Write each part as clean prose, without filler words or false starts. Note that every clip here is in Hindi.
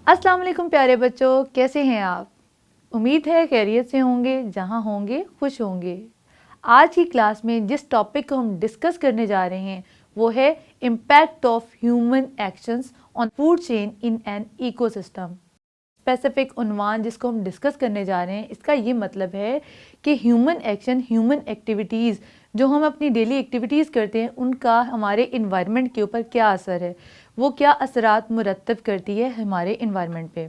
अस्सलाम वालेकुम प्यारे बच्चों, कैसे हैं आप? उम्मीद है खैरियत से होंगे, जहाँ होंगे खुश होंगे। आज की क्लास में जिस टॉपिक को हम डिस्कस करने जा रहे हैं वो है impact of human actions on food chain in an ecosystem. Specific उन्वान जिसको हम डिस्कस करने जा रहे हैं, इसका ये मतलब है कि ह्यूमन एक्शन, ह्यूमन एक्टिविटीज़ जो हम अपनी डेली एक्टिविटीज़ करते हैं उनका हमारे इन्वायरमेंट के ऊपर क्या असर है, वो क्या असरात मुरतब करती है हमारे इन्वायरमेंट पे।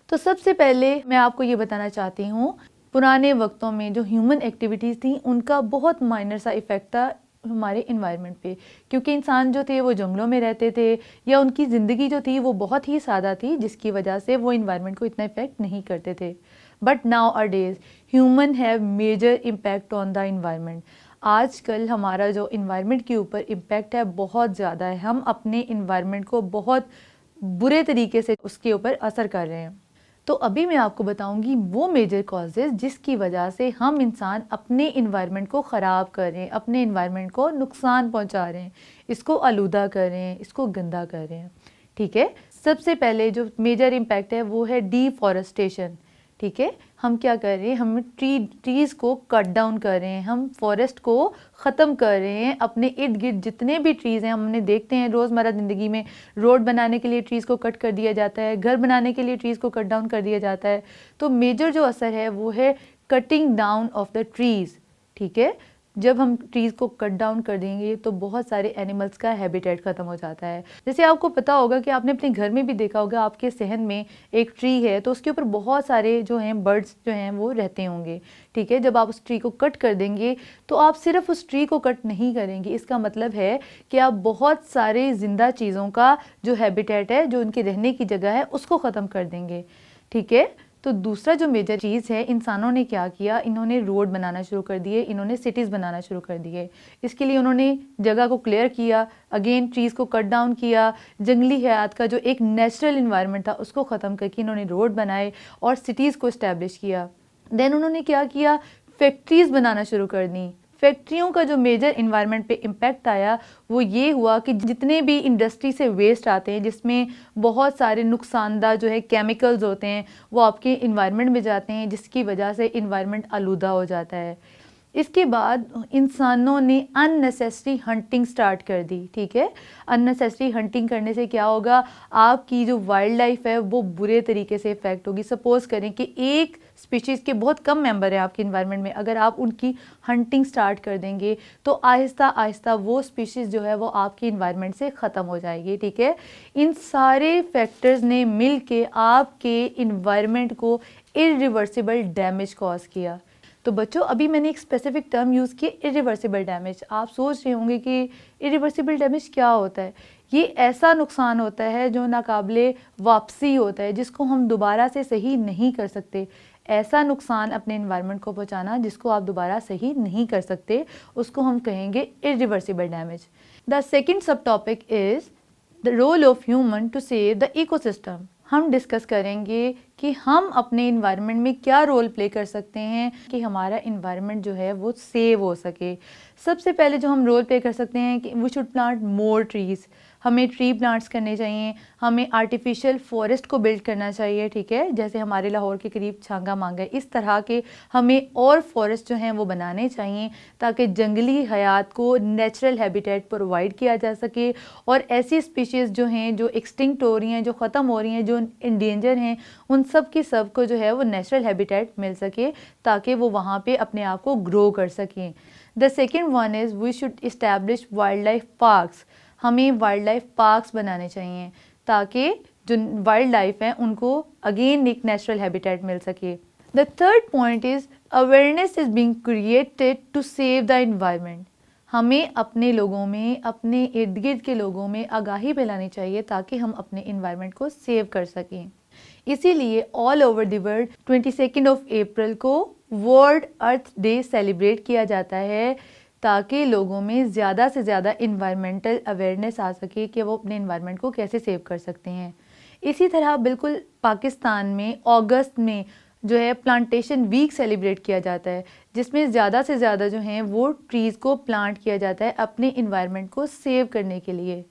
तो सबसे पहले मैं आपको ये बताना चाहती हूँ, पुराने वक्तों में जो ह्यूमन एक्टिविटीज़ थी उनका बहुत माइनर सा इफ़ेक्ट था हमारे इन्वायरमेंट पे, क्योंकि इंसान जो थे वो जंगलों में रहते थे या उनकी ज़िंदगी जो थी वो बहुत ही सादा थी, जिसकी वजह से वो इन्वायरमेंट को इतना इफ़ेक्ट नहीं करते थे। But nowadays human have major impact on the environment. आजकल हमारा जो इन्वायरमेंट के ऊपर इम्पैक्ट है बहुत ज़्यादा है। हम अपने इन्वायरमेंट को बहुत बुरे तरीके से उसके ऊपर असर कर रहे हैं। तो अभी मैं आपको बताऊंगी वो मेजर कॉजेज़ जिसकी वजह से हम इंसान अपने इन्वायरमेंट को ख़राब कर रहे हैं, अपने इन्वायरमेंट को नुकसान पहुंचा रहे हैं, इसको आलूदा कर रहे हैं, इसको गंदा कर रहे हैं। ठीक है, सबसे पहले जो मेजर इम्पैक्ट है वो है डिफॉरेस्टेशन। ठीक है, हम क्या कर रहे हैं, हम ट्रीज़ को कट डाउन कर रहे हैं, हम फॉरेस्ट को ख़त्म कर रहे हैं। अपने इर्द गिर्द जितने भी ट्रीज़ हैं, हमने देखते हैं रोज़मर्रा ज़िंदगी में रोड बनाने के लिए ट्रीज़ को कट कर दिया जाता है, घर बनाने के लिए ट्रीज़ को कट डाउन कर दिया जाता है। तो मेजर जो असर है वो है cutting down of the trees. ठीक है, जब हम ट्रीज़ को कट डाउन कर देंगे तो बहुत सारे एनिमल्स का हैबिटेट ख़त्म हो जाता है। जैसे आपको पता होगा कि आपने अपने घर में भी देखा होगा, आपके सहन में एक ट्री है तो उसके ऊपर बहुत सारे जो हैं बर्ड्स जो हैं वो रहते होंगे। ठीक है, जब आप उस ट्री को कट कर देंगे तो आप सिर्फ उस ट्री को कट नहीं करेंगे, इसका मतलब है कि आप बहुत सारे ज़िंदा चीज़ों का जो हैबिटेट है, जो उनके रहने की जगह है, उसको ख़त्म कर देंगे। ठीक है, तो दूसरा जो मेजर चीज़ है, इंसानों ने क्या किया, इन्होंने रोड बनाना शुरू कर दिए, इन्होंने सिटीज़ बनाना शुरू कर दिए। इसके लिए उन्होंने जगह को क्लियर किया, अगेन ट्रीज़ को कट डाउन किया, जंगली हयात का जो एक नेचुरल इन्वायरमेंट था उसको ख़त्म करके इन्होंने रोड बनाए और सिटीज़ को इस्टेब्लिश किया। देन उन्होंने क्या किया, फैक्ट्रीज़ बनाना शुरू कर दी। फैक्ट्रियों का जो मेजर इन्वायरमेंट पे इम्पैक्ट आया वो ये हुआ कि जितने भी इंडस्ट्री से वेस्ट आते हैं, जिसमें बहुत सारे नुकसानदा जो है केमिकल्स होते हैं, वो आपके इन्वायरमेंट में जाते हैं, जिसकी वजह से इन्वायरमेंट आलूदा हो जाता है। इसके बाद इंसानों ने अननेसेसरी हंटिंग स्टार्ट कर दी। ठीक है, अननेसेसरी हंटिंग करने से क्या होगा, आपकी जो वाइल्ड लाइफ है वो बुरे तरीके से इफ़ेक्ट होगी। सपोज़ करें कि एक स्पीशीज़ के बहुत कम मेंबर हैं आपके इन्वायरमेंट में, अगर आप उनकी हंटिंग स्टार्ट कर देंगे तो आहिस्ता आहिस्ता वो स्पीशीज़ जो है वो आपके इन्वायरमेंट से ख़त्म हो जाएगी। ठीक है, इन सारे फैक्टर्स ने मिल के आपके इन्वायरमेंट को इरिवर्सिबल डैमेज कॉज किया। तो बच्चों, अभी मैंने एक स्पेसिफिक टर्म यूज़ की, इरिवर्सिबल डैमेज। आप सोच रहे होंगे कि इरिवर्सिबल डैमेज क्या होता है। ये ऐसा नुकसान होता है जो नाकाबिले वापसी होता है, जिसको हम दोबारा से सही नहीं कर सकते। ऐसा नुकसान अपने इन्वायरमेंट को पहुंचाना जिसको आप दोबारा सही नहीं कर सकते, उसको हम कहेंगे irreversible damage. The second sub topic is the role of human to save the ecosystem. हम डिस्कस करेंगे कि हम अपने इन्वायरमेंट में क्या रोल प्ले कर सकते हैं कि हमारा इन्वायरमेंट जो है वो सेव हो सके। सबसे पहले जो हम रोल प्ले कर सकते हैं कि we should plant more trees. हमें ट्री प्लांट्स करने चाहिए, हमें आर्टिफिशियल फॉरेस्ट को बिल्ड करना चाहिए। ठीक है, जैसे हमारे लाहौर के करीब छांगा मांगा है, इस तरह के हमें और फॉरेस्ट जो हैं वो बनाने चाहिए ताकि जंगली हयात को नेचुरल हैबिटेट प्रोवाइड किया जा सके और ऐसी स्पीशीज़ जो हैं जो एक्सटिंक्ट हो रही हैं, जो ख़त्म हो रही हैं, जो इंडेंजर हैं, उन सब की सब को जो है वो नेचुरल हैबिटेट मिल सके ताकि वो वहाँ पे अपने आप को ग्रो कर सकें। The second one is we should establish wildlife parks. हमें वाइल्ड लाइफ पार्क्स बनाने चाहिए ताकि जो वाइल्ड लाइफ है उनको अगेन एक नेचुरल हैबिटेट मिल सके। The third point is awareness is being created to save the environment. हमें अपने लोगों में, अपने इर्द गिर्द के लोगों में आगाही फैलानी चाहिए ताकि हम अपने इन्वायरमेंट को सेव कर सकें। इसीलिए ऑल ओवर द वर्ल्ड 22 अप्रैल को वर्ल्ड अर्थ डे सेलिब्रेट किया जाता है ताकि लोगों में ज़्यादा से ज़्यादा इन्वायरमेंटल अवेयरनेस आ सके कि वो अपने इन्वायरमेंट को कैसे सेव कर सकते हैं। इसी तरह बिल्कुल पाकिस्तान में अगस्त में जो है प्लांटेशन वीक सेलिब्रेट किया जाता है, जिसमें ज़्यादा से ज़्यादा जो हैं वो ट्रीज़ को प्लांट किया जाता है अपने इन्वायरमेंट को सेव करने के लिए।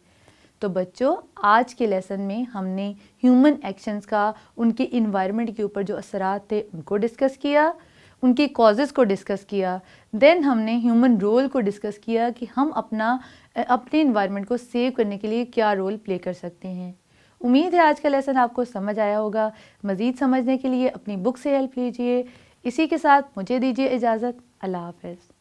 तो बच्चों आज के लेसन में हमने ह्यूमन एक्शंस का उनके इन्वायरमेंट के ऊपर जो असरात थे उनको डिस्कस किया, उनकी कॉजेज़ को डिस्कस किया। देन हमने ह्यूमन रोल को डिस्कस किया कि हम अपने इन्वायरमेंट को सेव करने के लिए क्या रोल प्ले कर सकते हैं। उम्मीद है आज का लेसन आपको समझ आया होगा। मज़ीद समझने के लिए अपनी बुक से हेल्प लीजिए। इसी के साथ मुझे दीजिए इजाज़त। अल्लाह हाफ़िज़।